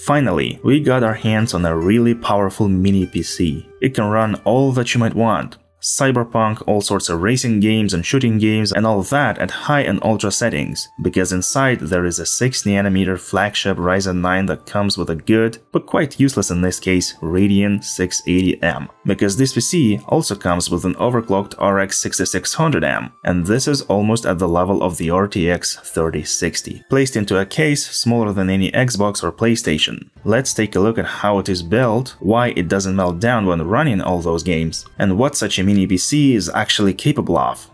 Finally, we got our hands on a really powerful mini PC. It can run all that you might want. Cyberpunk, all sorts of racing games and shooting games and all that at high and ultra settings, because inside there is a 6nm flagship Ryzen 9 that comes with a good, but quite useless in this case, Radeon 680M, because this PC also comes with an overclocked RX 6600M, and this is almost at the level of the RTX 3060, placed into a case smaller than any Xbox or PlayStation. Let's take a look at how it is built, why it doesn't melt down when running all those games, and what such a mini PC is actually capable of.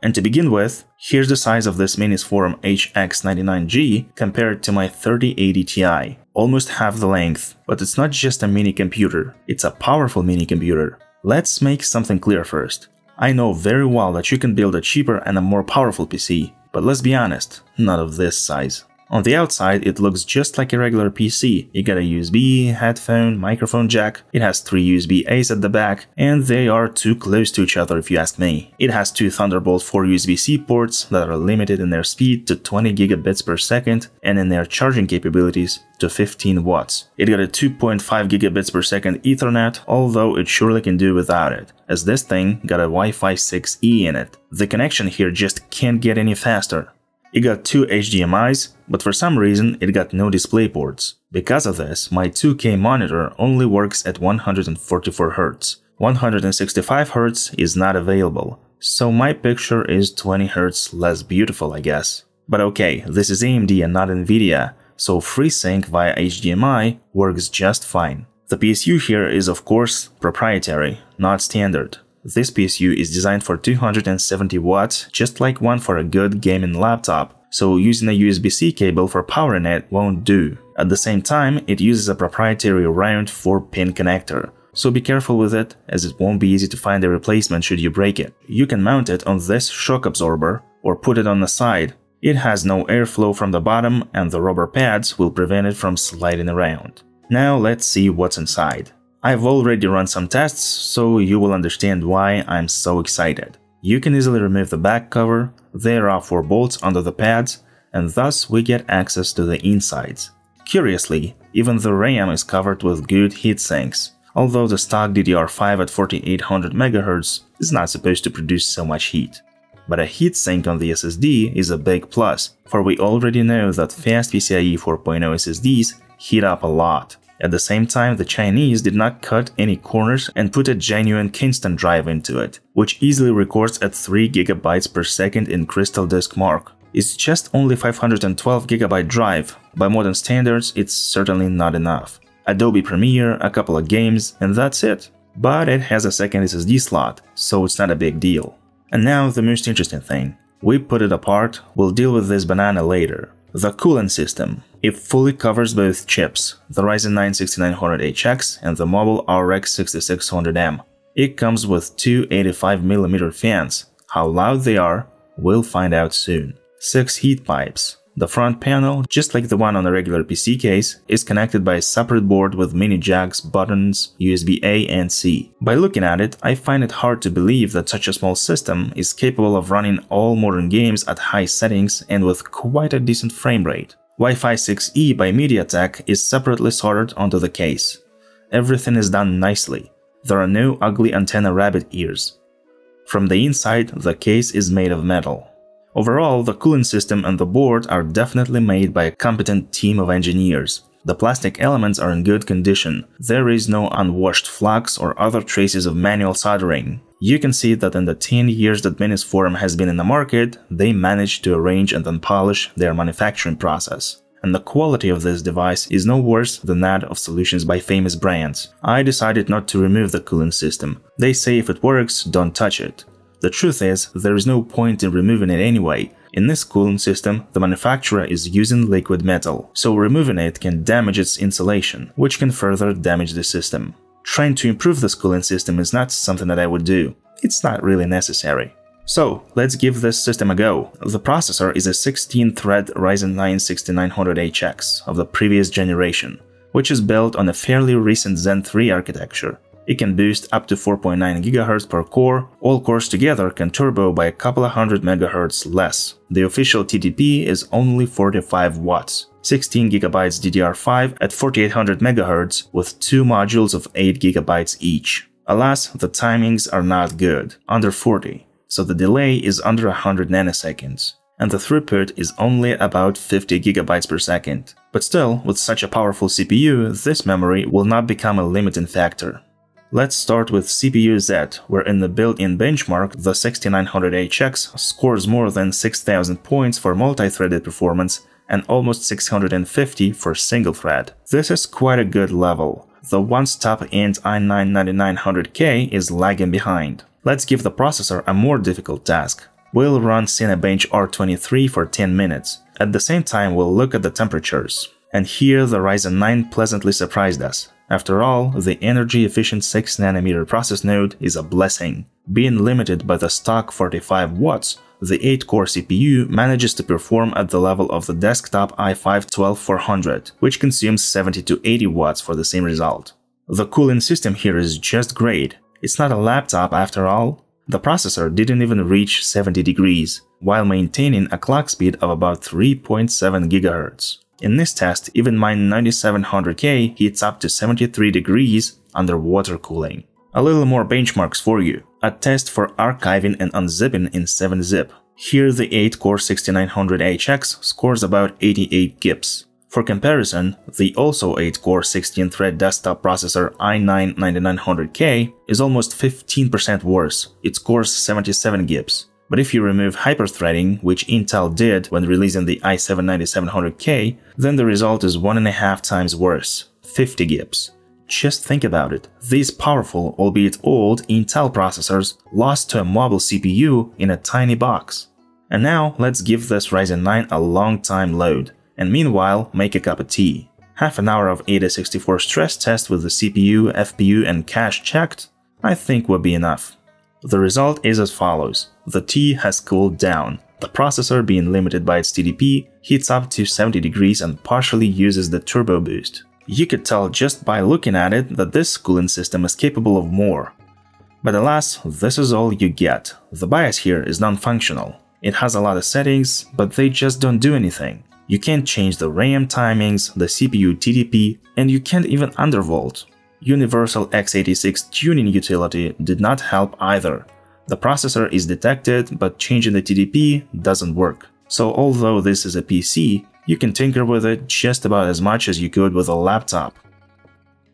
And to begin with, here's the size of this Minisforum HX99G compared to my 3080 Ti. Almost half the length, but it's not just a mini computer, it's a powerful mini computer. Let's make something clear first. I know very well that you can build a cheaper and a more powerful PC, but let's be honest, not of this size. On the outside, it looks just like a regular PC. You got a USB, headphone, microphone jack, it has 3 USB-A's at the back, and they are too close to each other if you ask me. It has 2 Thunderbolt 4 USB-C ports that are limited in their speed to 20 gigabits per second and in their charging capabilities to 15 watts. It got a 2.5 gigabits per second Ethernet, although it surely can do without it, as this thing got a Wi-Fi 6E in it. The connection here just can't get any faster. It got 2 HDMIs, but for some reason it got no display ports. Because of this, my 2K monitor only works at 144 Hz. 165 Hz is not available, so my picture is 20 Hz less beautiful, I guess. But okay, this is AMD and not Nvidia, so FreeSync via HDMI works just fine. The PSU here is of course proprietary, not standard. This PSU is designed for 270 watts, just like one for a good gaming laptop, so using a USB-C cable for powering it won't do. At the same time, it uses a proprietary round 4-pin connector, so be careful with it, as it won't be easy to find a replacement should you break it. You can mount it on this shock absorber, or put it on the side. It has no airflow from the bottom, and the rubber pads will prevent it from sliding around. Now let's see what's inside. I've already run some tests, so you will understand why I'm so excited. You can easily remove the back cover, there are 4 bolts under the pads, and thus we get access to the insides. Curiously, even the RAM is covered with good heat sinks, although the stock DDR5 at 4800 MHz is not supposed to produce so much heat. But a heatsink on the SSD is a big plus, for we already know that fast PCIe 4.0 SSDs heat up a lot. At the same time, the Chinese did not cut any corners and put a genuine Kingston drive into it, which easily records at 3 GB per second in Crystal Disk Mark. It's just only 512 GB drive. By modern standards, it's certainly not enough. Adobe Premiere, a couple of games, and that's it. But it has a second SSD slot, so it's not a big deal. And now the most interesting thing. We put it apart, we'll deal with this banana later. The cooling system. It fully covers both chips, the Ryzen 9 6900HX and the mobile RX 6600M. It comes with 2 85mm fans. How loud they are, we'll find out soon. 6 heat pipes. The front panel, just like the one on a regular PC case, is connected by a separate board with mini jacks, buttons, USB-A and C. By looking at it, I find it hard to believe that such a small system is capable of running all modern games at high settings and with quite a decent frame rate. Wi-Fi 6E by MediaTek is separately soldered onto the case. Everything is done nicely. There are no ugly antenna rabbit ears. From the inside, the case is made of metal. Overall, the cooling system and the board are definitely made by a competent team of engineers. The plastic elements are in good condition. There is no unwashed flux or other traces of manual soldering. You can see that in the 10 years that Minisforum has been in the market, they managed to arrange and unpolish their manufacturing process. And the quality of this device is no worse than that of solutions by famous brands. I decided not to remove the cooling system. They say if it works, don't touch it. The truth is, there is no point in removing it anyway. In this cooling system, the manufacturer is using liquid metal, so removing it can damage its insulation, which can further damage the system. Trying to improve this cooling system is not something that I would do. It's not really necessary. So, let's give this system a go. The processor is a 16-thread Ryzen 9 6900HX of the previous generation, which is built on a fairly recent Zen 3 architecture. It can boost up to 4.9 GHz per core. All cores together can turbo by a couple of hundred MHz less. The official TDP is only 45 watts. 16 GB DDR5 at 4800 MHz with 2 modules of 8 GB each. Alas, the timings are not good, under 40, so the delay is under 100 nanoseconds, and the throughput is only about 50 GB per second. But still, with such a powerful CPU, this memory will not become a limiting factor. Let's start with CPU Z, where in the built-in benchmark, the 6900HX scores more than 6000 points for multi-threaded performance and almost 650 for single thread. This is quite a good level. The once top-end i9-9900K is lagging behind. Let's give the processor a more difficult task. We'll run Cinebench R23 for 10 minutes. At the same time, we'll look at the temperatures. And here the Ryzen 9 pleasantly surprised us. After all, the energy-efficient 6nm process node is a blessing. Being limited by the stock 45 watts, the 8-core CPU manages to perform at the level of the desktop i5-12400, which consumes 70 to 80 watts for the same result. The cooling system here is just great. It's not a laptop after all. The processor didn't even reach 70 degrees, while maintaining a clock speed of about 3.7 GHz. In this test, even my 9700K heats up to 73 degrees under water cooling. A little more benchmarks for you. A test for archiving and unzipping in 7-zip. Here the 8-core 6900HX scores about 88 GIPS. For comparison, the also 8-core 16-thread desktop processor i9-9900K is almost 15% worse. It scores 77 GIPS. But if you remove hyperthreading, which Intel did when releasing the i7-9700K, then the result is 1.5 times worse, 50 GIPS. Just think about it. These powerful, albeit old, Intel processors lost to a mobile CPU in a tiny box. And now let's give this Ryzen 9 a long time load, and meanwhile make a cup of tea. Half an hour of 8064 stress test with the CPU, FPU and cache checked, I think would be enough. The result is as follows. The tea has cooled down. The processor, being limited by its TDP, heats up to 70 degrees and partially uses the turbo boost. You could tell just by looking at it that this cooling system is capable of more. But alas, this is all you get. The BIOS here is non-functional. It has a lot of settings, but they just don't do anything. You can't change the RAM timings, the CPU TDP, and you can't even undervolt. Universal x86 tuning utility did not help either. The processor is detected, but changing the TDP doesn't work. So although this is a PC, you can tinker with it just about as much as you could with a laptop.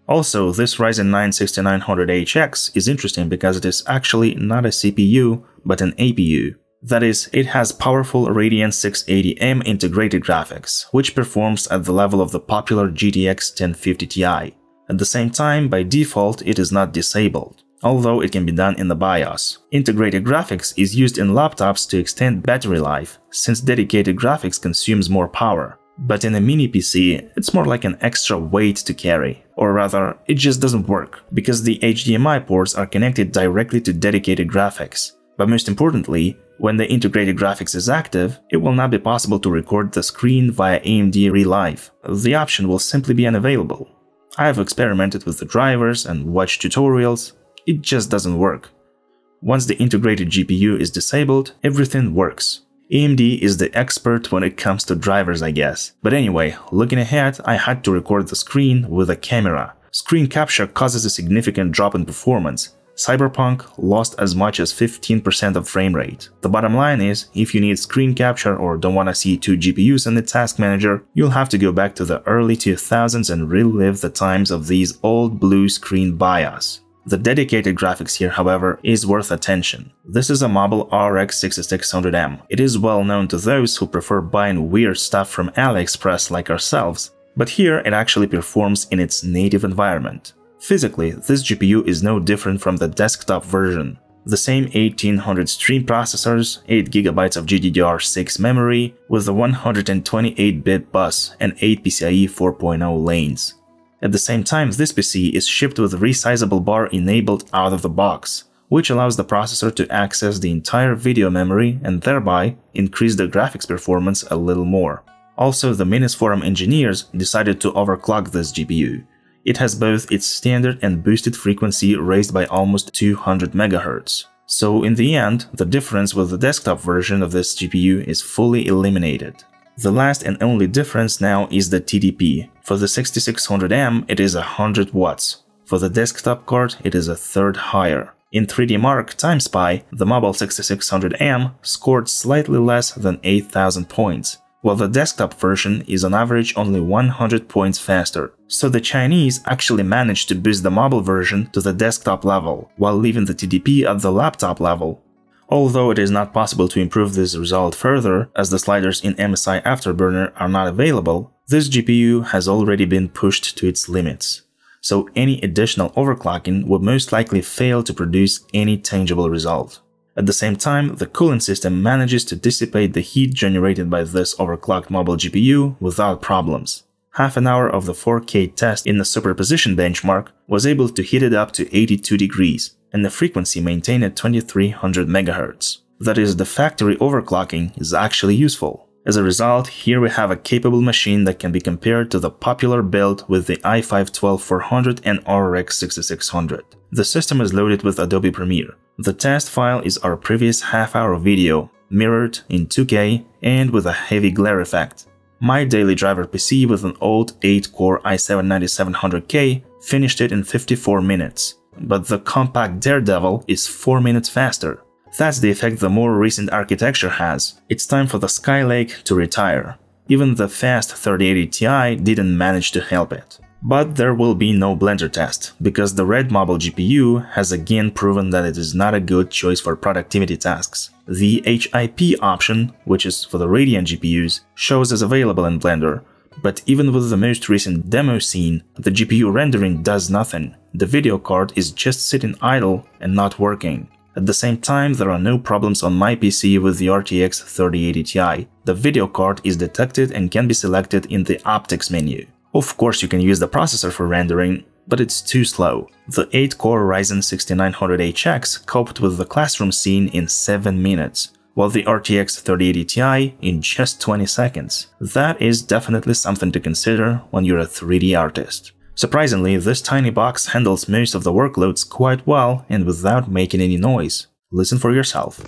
Also, this Ryzen 9 6900HX is interesting because it is actually not a CPU, but an APU. That is, it has powerful Radeon 680M integrated graphics, which performs at the level of the popular GTX 1050 Ti. At the same time, by default, it is not disabled, although it can be done in the BIOS. Integrated graphics is used in laptops to extend battery life, since dedicated graphics consumes more power. But in a mini PC, it's more like an extra weight to carry, or rather, it just doesn't work, because the HDMI ports are connected directly to dedicated graphics. But most importantly, when the integrated graphics is active, it will not be possible to record the screen via AMD Relive. The option will simply be unavailable. I have experimented with the drivers and watched tutorials, it just doesn't work. Once the integrated GPU is disabled, everything works. AMD is the expert when it comes to drivers, I guess. But anyway, looking ahead, I had to record the screen with a camera. Screen capture causes a significant drop in performance. Cyberpunk lost as much as 15% of frame rate. The bottom line is, if you need screen capture or don't want to see two GPUs in the task manager, you'll have to go back to the early 2000s and relive the times of these old blue screen BIOS. The dedicated graphics here, however, is worth attention. This is a mobile RX 6600M. It is well known to those who prefer buying weird stuff from AliExpress like ourselves, but here it actually performs in its native environment. Physically, this GPU is no different from the desktop version. The same 1800 stream processors, 8GB of GDDR6 memory, with a 128-bit bus and 8 PCIe 4.0 lanes. At the same time, this PC is shipped with resizable bar enabled out of the box, which allows the processor to access the entire video memory and thereby increase the graphics performance a little more. Also, the Minisforum engineers decided to overclock this GPU. It has both its standard and boosted frequency raised by almost 200 MHz. So in the end, the difference with the desktop version of this GPU is fully eliminated. The last and only difference now is the TDP. For the 6600M, it is 100 watts. For the desktop card, it is a third higher. In 3D Mark TimeSpy, the mobile 6600M scored slightly less than 8,000 points, while the desktop version is on average only 100 points faster. So the Chinese actually managed to boost the mobile version to the desktop level, while leaving the TDP at the laptop level. Although it is not possible to improve this result further, as the sliders in MSI Afterburner are not available, this GPU has already been pushed to its limits. So any additional overclocking would most likely fail to produce any tangible result. At the same time, the cooling system manages to dissipate the heat generated by this overclocked mobile GPU without problems. Half an hour of the 4K test in the superposition benchmark was able to heat it up to 82 degrees, and the frequency maintained at 2300 MHz. That is, the factory overclocking is actually useful. As a result, here we have a capable machine that can be compared to the popular build with the i5-12400 and RX 6600. The system is loaded with Adobe Premiere. The test file is our previous half-hour video, mirrored in 2K and with a heavy glare effect. My daily driver PC with an old 8-core i7-9700K finished it in 54 minutes, but the compact Daredevil is 4 minutes faster. That's the effect the more recent architecture has. It's time for the Skylake to retire. Even the fast 3080 Ti didn't manage to help it. But there will be no Blender test, because the Red Mobile GPU has again proven that it is not a good choice for productivity tasks. The HIP option, which is for the Radeon GPUs, shows as available in Blender, but even with the most recent demo scene, the GPU rendering does nothing. The video card is just sitting idle and not working. At the same time, there are no problems on my PC with the RTX 3080 Ti. The video card is detected and can be selected in the optics menu. Of course, you can use the processor for rendering, but it's too slow. The 8-core Ryzen 6900HX coped with the classroom scene in 7 minutes, while the RTX 3080 Ti in just 20 seconds. That is definitely something to consider when you're a 3D artist. Surprisingly, this tiny box handles most of the workloads quite well and without making any noise. Listen for yourself.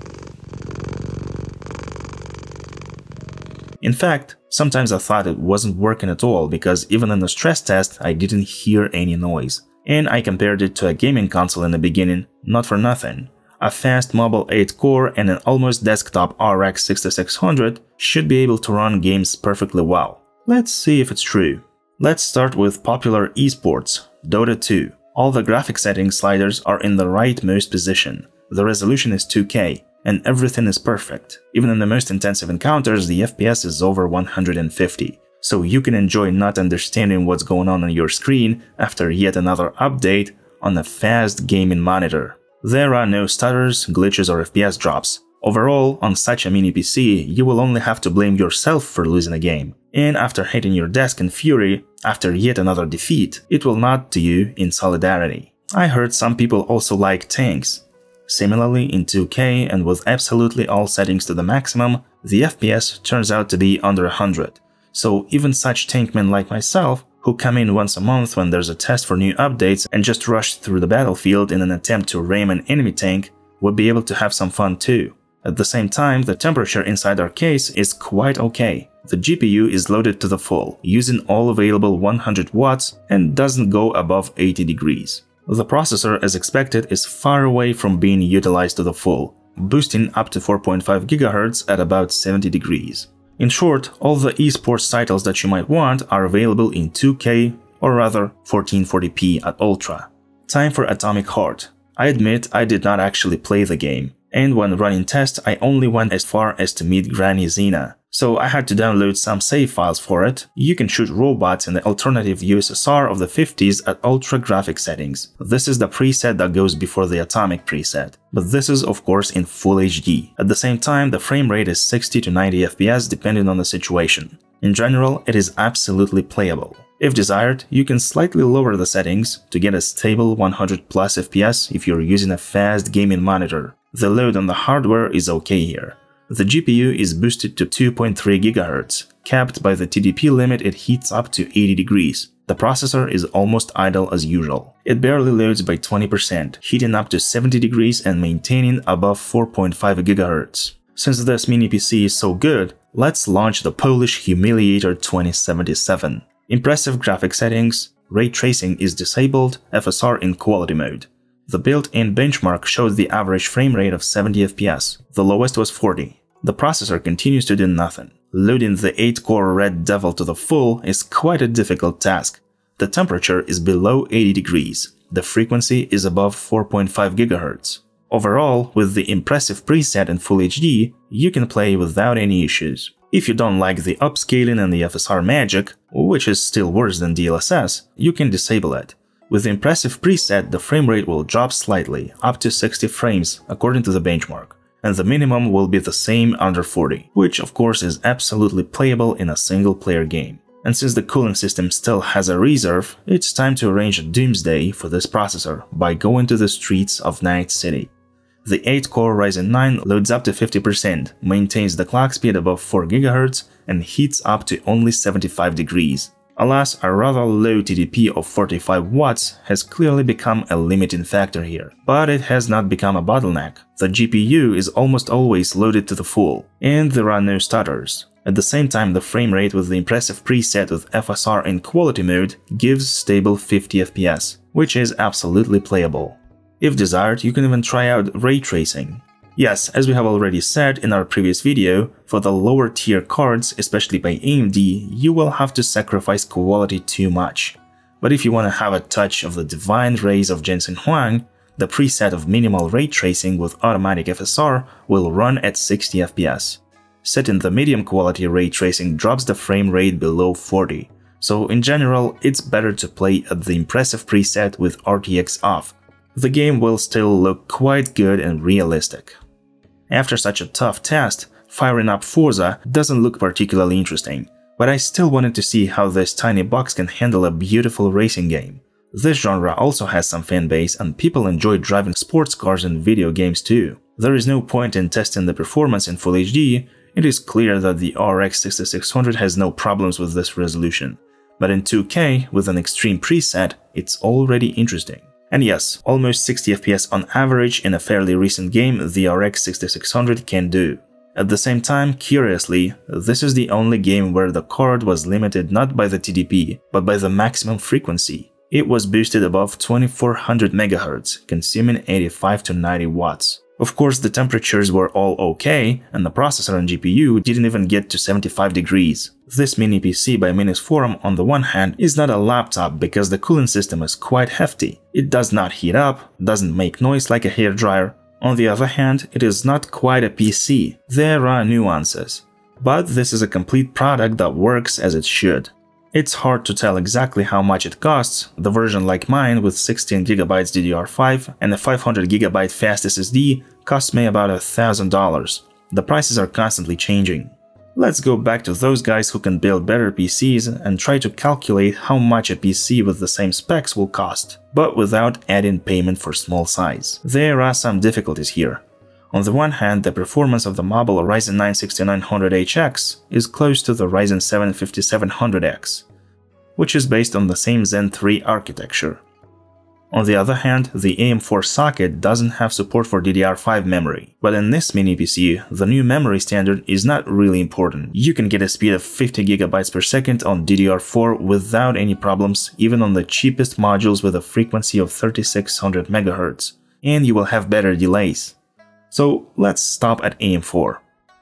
In fact, sometimes I thought it wasn't working at all because even in the stress test I didn't hear any noise. And I compared it to a gaming console in the beginning, not for nothing. A fast mobile 8-core and an almost desktop RX 6600 should be able to run games perfectly well. Let's see if it's true. Let's start with popular esports, Dota 2. All the graphic settings sliders are in the rightmost position. The resolution is 2K, and everything is perfect. Even in the most intensive encounters, the FPS is over 150. So you can enjoy not understanding what's going on your screen after yet another update on a fast gaming monitor. There are no stutters, glitches or FPS drops. Overall, on such a mini PC, you will only have to blame yourself for losing a game. And after hitting your desk in fury, after yet another defeat, it will nod to you in solidarity. I heard some people also like tanks. Similarly, in 2K and with absolutely all settings to the maximum, the FPS turns out to be under 100. So even such tankmen like myself, who come in once a month when there's a test for new updates and just rush through the battlefield in an attempt to ram an enemy tank, would be able to have some fun too. At the same time, the temperature inside our case is quite okay. The GPU is loaded to the full, using all available 100 watts and doesn't go above 80 degrees. The processor, as expected, is far away from being utilized to the full, boosting up to 4.5 GHz at about 70 degrees. In short, all the esports titles that you might want are available in 2K, or rather 1440p at Ultra. Time for Atomic Heart. I admit I did not actually play the game, and when running tests I only went as far as to meet Granny Xena, so I had to download some save files for it. You can shoot robots in the alternative USSR of the 50s at ultra graphic settings. This is the preset that goes before the Atomic preset, but this is of course in Full HD. At the same time, the frame rate is 60 to 90 FPS depending on the situation. In general, it is absolutely playable. If desired, you can slightly lower the settings to get a stable 100 plus FPS if you're using a fast gaming monitor. The load on the hardware is okay here. The GPU is boosted to 2.3 GHz. Capped by the TDP limit, it heats up to 80 degrees. The processor is almost idle as usual. It barely loads by 20%, heating up to 70 degrees and maintaining above 4.5 GHz. Since this mini PC is so good, let's launch the Polish Humiliator 2077. Impressive graphic settings, ray tracing is disabled, FSR in quality mode. The built-in benchmark shows the average frame rate of 70 FPS, the lowest was 40. The processor continues to do nothing. Loading the 8-core Red Devil to the full is quite a difficult task. The temperature is below 80 degrees. The frequency is above 4.5 GHz. Overall, with the impressive preset in Full HD, you can play without any issues. If you don't like the upscaling and the FSR magic, which is still worse than DLSS, you can disable it. With the impressive preset, the frame rate will drop slightly, up to 60 frames according to the benchmark, and the minimum will be the same under 40, which of course is absolutely playable in a single-player game. And since the cooling system still has a reserve, it's time to arrange a doomsday for this processor by going to the streets of Night City. The 8-core Ryzen 9 loads up to 50%, maintains the clock speed above 4 GHz, and heats up to only 75 degrees. Alas, a rather low TDP of 45 watts has clearly become a limiting factor here, but it has not become a bottleneck. The GPU is almost always loaded to the full, and there are no stutters. At the same time, the frame rate with the impressive preset with FSR in quality mode gives stable 50 FPS, which is absolutely playable. If desired, you can even try out ray tracing. Yes, as we have already said in our previous video, for the lower tier cards, especially by AMD, you will have to sacrifice quality too much. But if you want to have a touch of the divine rays of Jensen Huang, the preset of minimal ray tracing with automatic FSR will run at 60 FPS. Setting the medium quality ray tracing drops the frame rate below 40, so in general it's better to play at the impressive preset with RTX off. The game will still look quite good and realistic. After such a tough test, firing up Forza doesn't look particularly interesting, but I still wanted to see how this tiny box can handle a beautiful racing game. This genre also has some fanbase and people enjoy driving sports cars in video games too. There is no point in testing the performance in Full HD, it is clear that the RX 6600 has no problems with this resolution. But in 2K, with an extreme preset, it's already interesting. And yes, almost 60 FPS on average in a fairly recent game the RX 6600 can do. At the same time, curiously, this is the only game where the card was limited not by the TDP, but by the maximum frequency. It was boosted above 2400 MHz, consuming 85 to 90 watts. Of course, the temperatures were all okay, and the processor and GPU didn't even get to 75 degrees. This mini PC by Minisforum on the one hand is not a laptop because the cooling system is quite hefty. It does not heat up, doesn't make noise like a hairdryer. On the other hand, it is not quite a PC. There are nuances. But this is a complete product that works as it should. It's hard to tell exactly how much it costs. The version like mine with 16GB DDR5 and a 500GB fast SSD costs me about $1,000. The prices are constantly changing. Let's go back to those guys who can build better PCs and try to calculate how much a PC with the same specs will cost, but without adding payment for small size. There are some difficulties here. On the one hand, the performance of the mobile Ryzen 9 6900HX is close to the Ryzen 7 5700X, which is based on the same Zen 3 architecture. On the other hand, the AM4 socket doesn't have support for DDR5 memory, but in this mini PC, the new memory standard is not really important. You can get a speed of 50GB per second on DDR4 without any problems, even on the cheapest modules with a frequency of 3600 MHz, and you will have better delays. So let's stop at AM4.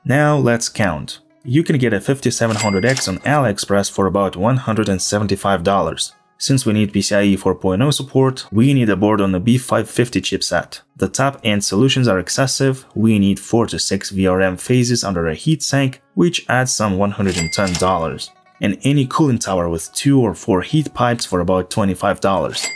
Now let's count. You can get a 5700X on AliExpress for about $175. Since we need PCIe 4.0 support, we need a board on a B550 chipset. The top-end solutions are excessive, we need 4 to 6 VRM phases under a heatsink, which adds some $110. And any cooling tower with 2 or 4 heat pipes for about $25.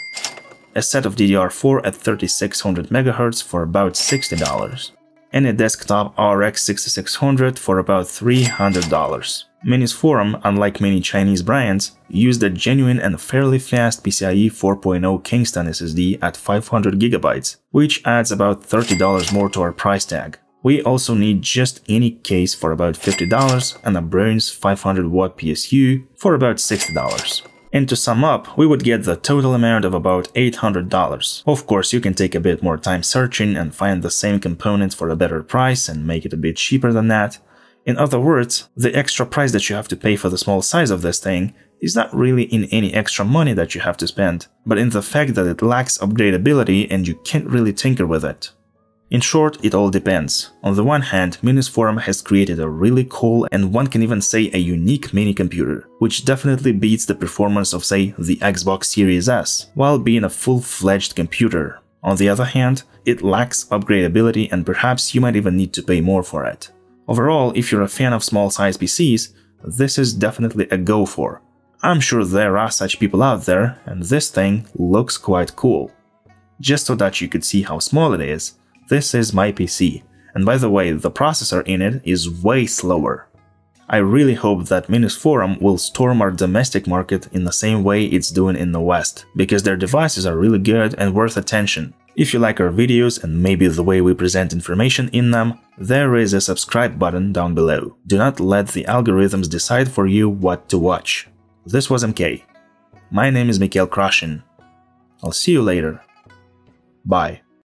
A set of DDR4 at 3600 MHz for about $60, and a desktop RX 6600 for about $300. Minisforum, unlike many Chinese brands, used a genuine and fairly fast PCIe 4.0 Kingston SSD at 500GB, which adds about $30 more to our price tag. We also need just any case for about $50 and a bronze 500W PSU for about $60. And to sum up, we would get the total amount of about $800. Of course, you can take a bit more time searching and find the same components for a better price and make it a bit cheaper than that. In other words, the extra price that you have to pay for the small size of this thing is not really in any extra money that you have to spend, but in the fact that it lacks upgradability and you can't really tinker with it. In short, it all depends. On the one hand, Minisforum has created a really cool and one can even say a unique mini computer, which definitely beats the performance of, say, the Xbox Series S, while being a full-fledged computer. On the other hand, it lacks upgradability and perhaps you might even need to pay more for it. Overall, if you're a fan of small-size PCs, this is definitely a go for. I'm sure there are such people out there, and this thing looks quite cool. Just so that you could see how small it is, this is my PC, and by the way, the processor in it is way slower. I really hope that Minisforum will storm our domestic market in the same way it's doing in the West, because their devices are really good and worth attention. If you like our videos and maybe the way we present information in them, there is a subscribe button down below. Do not let the algorithms decide for you what to watch. This was MK. My name is Mikhail Krashin. I'll see you later. Bye.